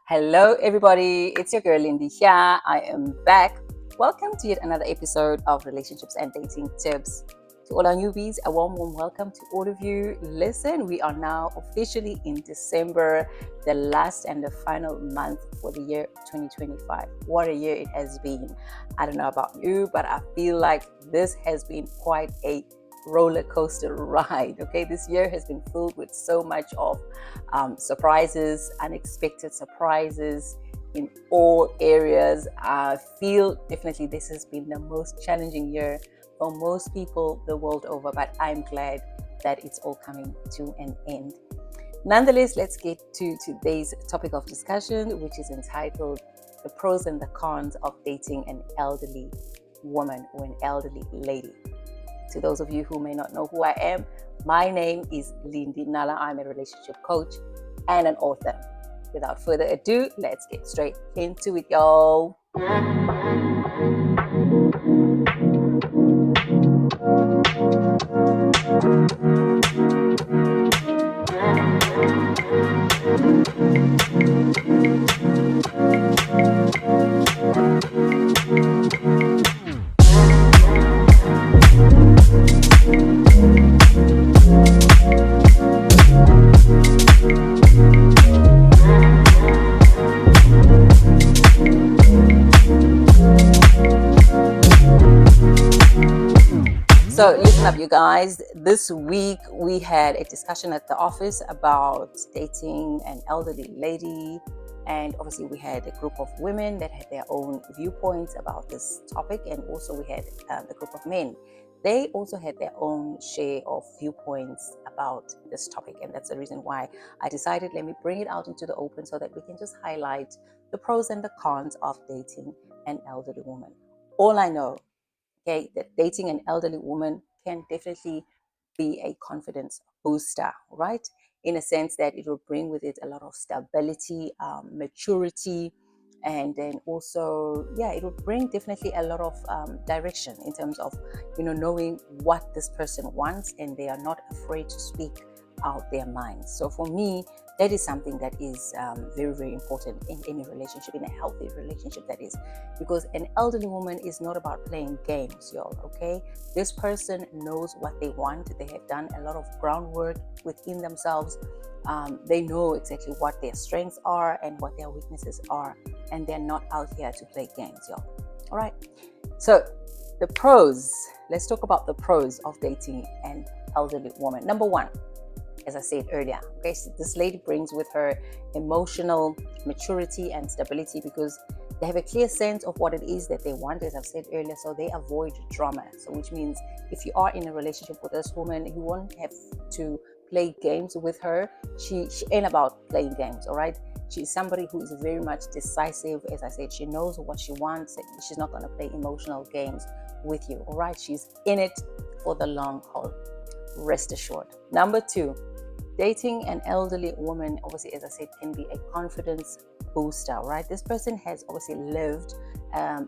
Hello, everybody. It's your girl Lindy here. I am back. Welcome to yet another episode of Relationships and Dating Tips. To all our newbies, a warm welcome to all of you. Listen, we are now officially in December, the last and the final month for the year 2025. What a year it has been. I don't know about you, but I feel like this has been quite a roller coaster ride. Okay, this year has been filled with so much of surprises, unexpected surprises in all areas. I feel definitely this has been the most challenging year for most people the world over, but I'm glad that it's all coming to an end. Nonetheless, let's get to today's topic of discussion, which is entitled The Pros and the Cons of Dating an Elderly Woman or an Elderly Lady. To those of you who may not know who I am, my name is Lindy Nala. I'm a relationship coach and an author. Without further ado, let's get straight into it, y'all. So listen up, you guys. This week we had a discussion at the office about dating an elderly lady. And obviously we had a group of women that had their own viewpoints about this topic. And also we had a group of men. They also had their own share of viewpoints about this topic. And that's the reason why I decided, let me bring it out into the open so that we can just highlight the pros and the cons of dating an elderly woman. All I know, okay, that dating an elderly woman can definitely be a confidence booster, right? In a sense that it will bring with it a lot of stability, maturity, and then also, yeah, it will bring definitely a lot of direction in terms of, knowing what this person wants, and they are not afraid to speak out their minds. So for me, that is something that is very, very important in any relationship, in a healthy relationship, that is, because an elderly woman is not about playing games, y'all. Okay, this person knows what they want. They have done a lot of groundwork within themselves. They know exactly what their strengths are and what their weaknesses are, and they're not out here to play games, y'all. All right, so the pros, let's talk about the pros of dating an elderly woman. Number one, as I said earlier, okay, so this lady brings with her emotional maturity and stability, because they have a clear sense of what it is that they want, as I've said earlier, so they avoid drama. So which means if you are in a relationship with this woman, you won't have to play games with her. She ain't about playing games, all right? She's somebody who is very much decisive. As I said, she knows what she wants. She's not going to play emotional games with you, all right? She's in it for the long haul. Rest assured. Number two, dating an elderly woman, obviously, as I said, can be a confidence booster, right? This person has obviously lived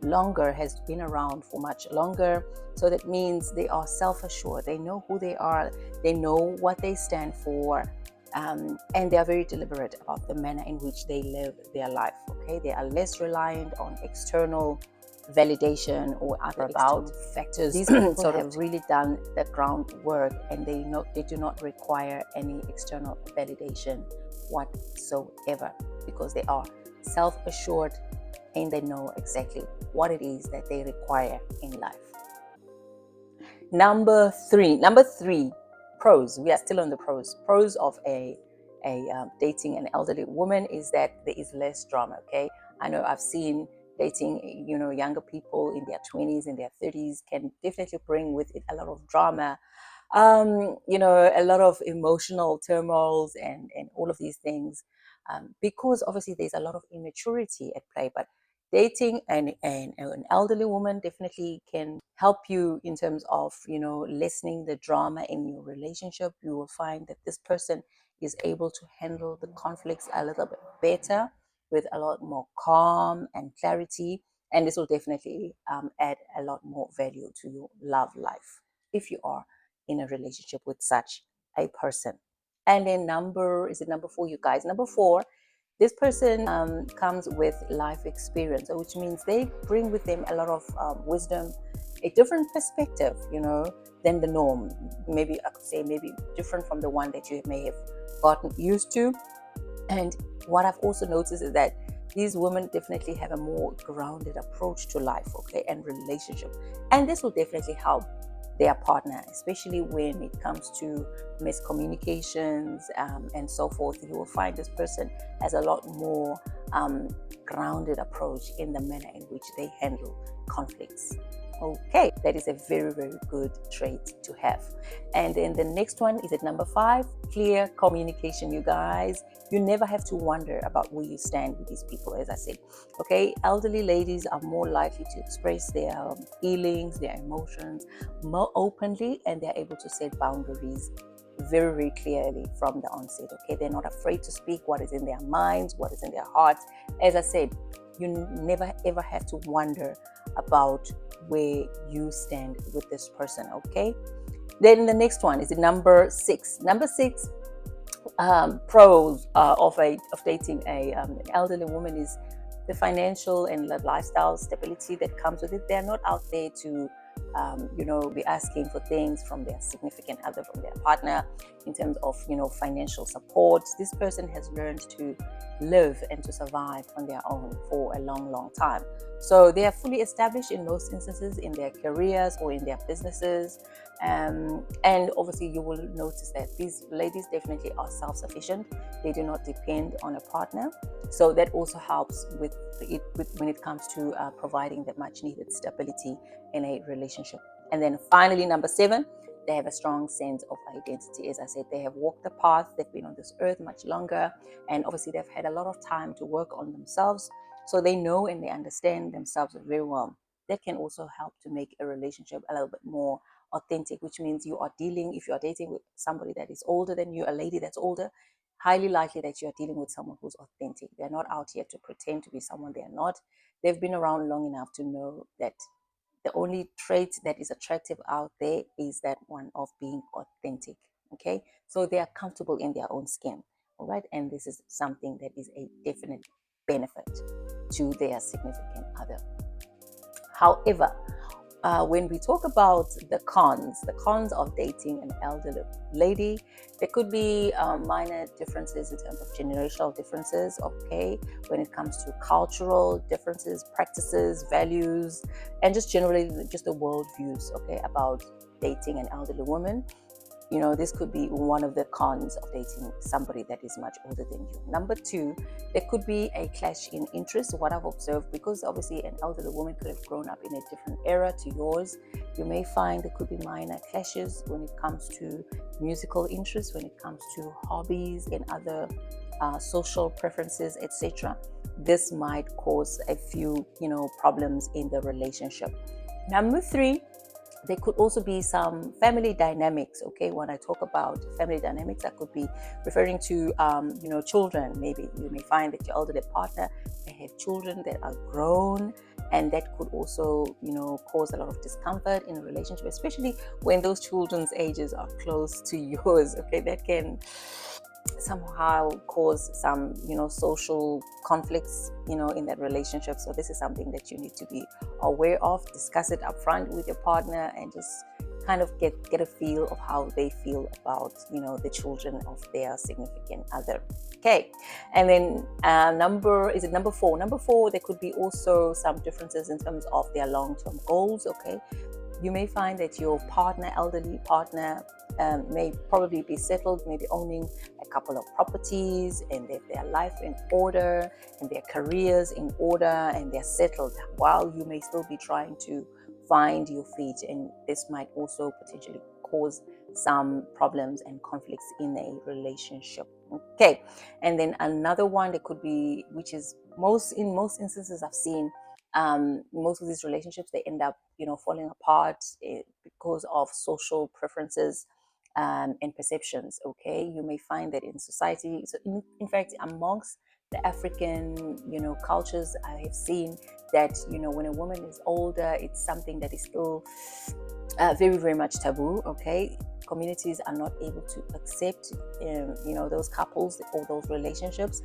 longer, has been around for much longer. So that means they are self-assured. They know who they are. They know what they stand for. And they are very deliberate about the manner in which they live their life, okay? They are less reliant on external validation or other about factors. These people sort have really done the groundwork, and they do not require any external validation whatsoever, because they are self-assured and they know exactly what it is that they require in life. Number three, pros. We are still on the pros. Pros of a dating an elderly woman is that there is less drama. Okay, I know I've seen dating, younger people in their 20s and their 30s can definitely bring with it a lot of drama, a lot of emotional turmoils and all of these things, because obviously there's a lot of immaturity at play. But dating an elderly woman definitely can help you in terms of, lessening the drama in your relationship. You will find that this person is able to handle the conflicts a little bit better, with a lot more calm and clarity. And this will definitely add a lot more value to your love life if you are in a relationship with such a person. And then number 4, you guys. Number 4, This person comes with life experience, which means they bring with them a lot of wisdom, a different perspective, than the norm. Maybe I could say maybe different from the one that you may have gotten used to. And what I've also noticed is that these women definitely have a more grounded approach to life, okay, and relationship. And this will definitely help their partner, especially when it comes to miscommunications and so forth. You will find this person has a lot more grounded approach in the manner in which they handle conflicts. Okay, that is a very, very good trait to have. And then the next one is at number 5, clear communication, you guys. You never have to wonder about where you stand with these people, as I said. Okay, elderly ladies are more likely to express their feelings, their emotions more openly, and they're able to set boundaries very, very clearly from the onset. Okay, they're not afraid to speak what is in their minds, what is in their hearts. As I said, you never ever have to wonder about where you stand with this person. Okay, then the next one is number 6. Number 6 pros of dating an elderly woman is the financial and the lifestyle stability that comes with it. They're not out there to be asking for things from their significant other, from their partner, in terms of financial support. This person has learned to live and to survive on their own for a long, long time. So they are fully established in most instances in their careers or in their businesses. And obviously you will notice that these ladies definitely are self-sufficient. They do not depend on a partner. So that also helps with when it comes to providing the much needed stability in a relationship. And then finally, number 7, they have a strong sense of identity. As I said, they have walked the path. They've been on this earth much longer. And obviously they've had a lot of time to work on themselves. So they know and they understand themselves very well. That can also help to make a relationship a little bit more authentic, which means if you are dating with somebody that is older than you, a lady that's older, highly likely that you are dealing with someone who's authentic. They're not out here to pretend to be someone they're not. They've been around long enough to know that the only trait that is attractive out there is that one of being authentic. Okay, so they are comfortable in their own skin. All right, and this is something that is a definite benefit to their significant other. However, when we talk about the cons of dating an elderly lady, there could be minor differences in terms of generational differences, okay, when it comes to cultural differences, practices, values, and just generally just the world views, okay, about dating an elderly woman. This could be one of the cons of dating somebody that is much older than you. Number 2, there could be a clash in interest. What I've observed, because obviously an elderly woman could have grown up in a different era to yours, you may find there could be minor clashes when it comes to musical interests, when it comes to hobbies and other social preferences, etc. This might cause a few, problems in the relationship. Number 3, there could also be some family dynamics. Okay, when I talk about family dynamics, I could be referring to children. Maybe you may find that your elderly partner may have children that are grown, and that could also cause a lot of discomfort in a relationship, especially when those children's ages are close to yours. Okay, that can somehow cause some social conflicts in that relationship. So this is something that you need to be aware of. Discuss it up front with your partner and just kind of get a feel of how they feel about the children of their significant other. Okay, and then number 4? Number 4, there could be also some differences in terms of their long-term goals. Okay, you may find that your elderly partner may probably be settled, maybe owning a couple of properties, and their life in order and their careers in order, and they're settled, while you may still be trying to find your feet. And this might also potentially cause some problems and conflicts in a relationship. Okay, and then another one that could be, which is in most instances I've seen, most of these relationships, they end up falling apart because of social preferences and perceptions. Okay, you may find that in society, so in fact amongst the African cultures, I have seen that when a woman is older, it's something that is still very, very much taboo. Okay, communities are not able to accept those couples or those relationships.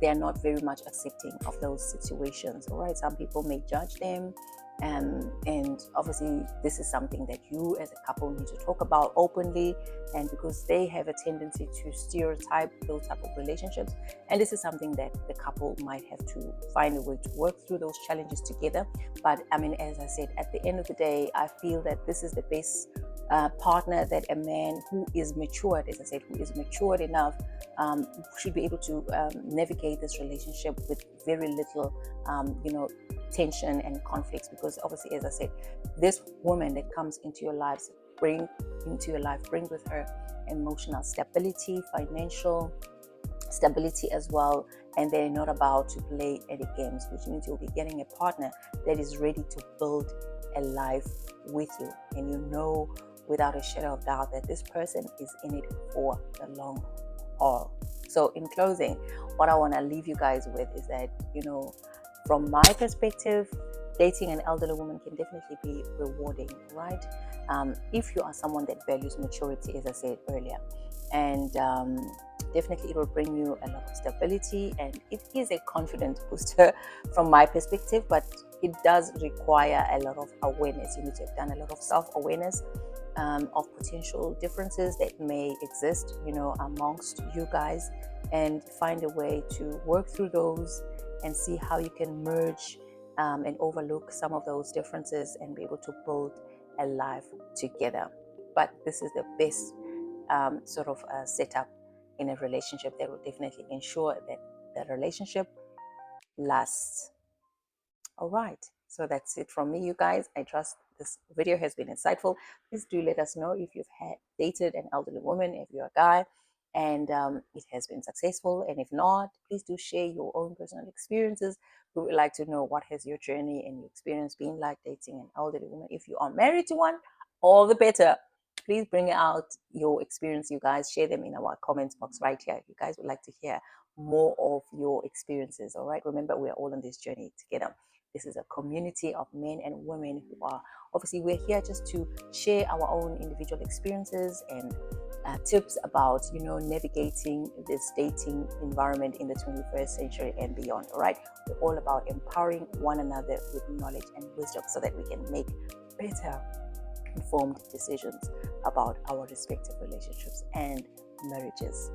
they are not very much accepting of those situations. All right, some people may judge them, and obviously this is something that you as a couple need to talk about openly, and because they have a tendency to stereotype those type of relationships, and this is something that the couple might have to find a way to work through those challenges together. But I mean, as I said, at the end of the day, I feel that this is the best partner that a man who is matured, as I said, who is matured enough, should be able to navigate this relationship with very little, tension and conflicts. Because obviously, as I said, this woman that comes into your lives bring with her emotional stability, financial stability as well, and they're not about to play any games, which means you'll be getting a partner that is ready to build a life with you, and you know without a shadow of doubt that this person is in it for the long haul. So in closing, what I want to leave you guys with is that, from my perspective, dating an elderly woman can definitely be rewarding, right? If you are someone that values maturity, as I said earlier, and definitely it will bring you a lot of stability, and it is a confidence booster from my perspective, but it does require a lot of awareness. You need to have done a lot of self-awareness of potential differences that may exist, amongst you guys, and find a way to work through those and see how you can merge and overlook some of those differences and be able to build a life together. But this is the best sort of setup in a relationship that will definitely ensure that the relationship lasts. All right, so that's it from me, you guys. I trust this video has been insightful. Please do let us know if you've dated an elderly woman, if you're a guy, and it has been successful. And if not, please do share your own personal experiences. We would like to know, what has your journey and your experience been like dating an elderly woman? If you are married to one, all the better. Please bring out your experience, you guys. Share them in our comments box right here. You guys would like to hear more of your experiences. All right, remember, we are all on this journey together. This is a community of men and women who are, obviously, we're here just to share our own individual experiences and tips about, navigating this dating environment in the 21st century and beyond. All right, we're all about empowering one another with knowledge and wisdom so that we can make better informed decisions about our respective relationships and marriages.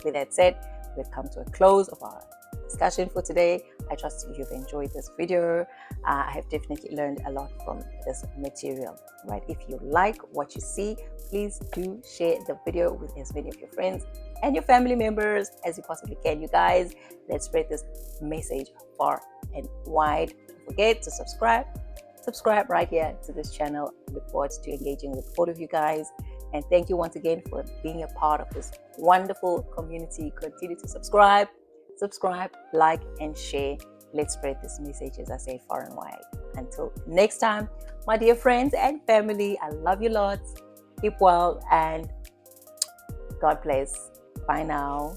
With that said, we've come to a close of our discussion for today. I trust you've enjoyed this video. I have definitely learned a lot from this material, right? If you like what you see, please do share the video with as many of your friends and your family members as you possibly can. You guys, let's spread this message far and wide. Don't forget to subscribe right here to this channel. I look forward to engaging with all of you guys, and thank you once again for being a part of this wonderful community. Continue to subscribe, like, and share. Let's spread this message, as I say, far and wide. Until next time, my dear friends and family, I love you lots. Keep well and God bless. Bye now.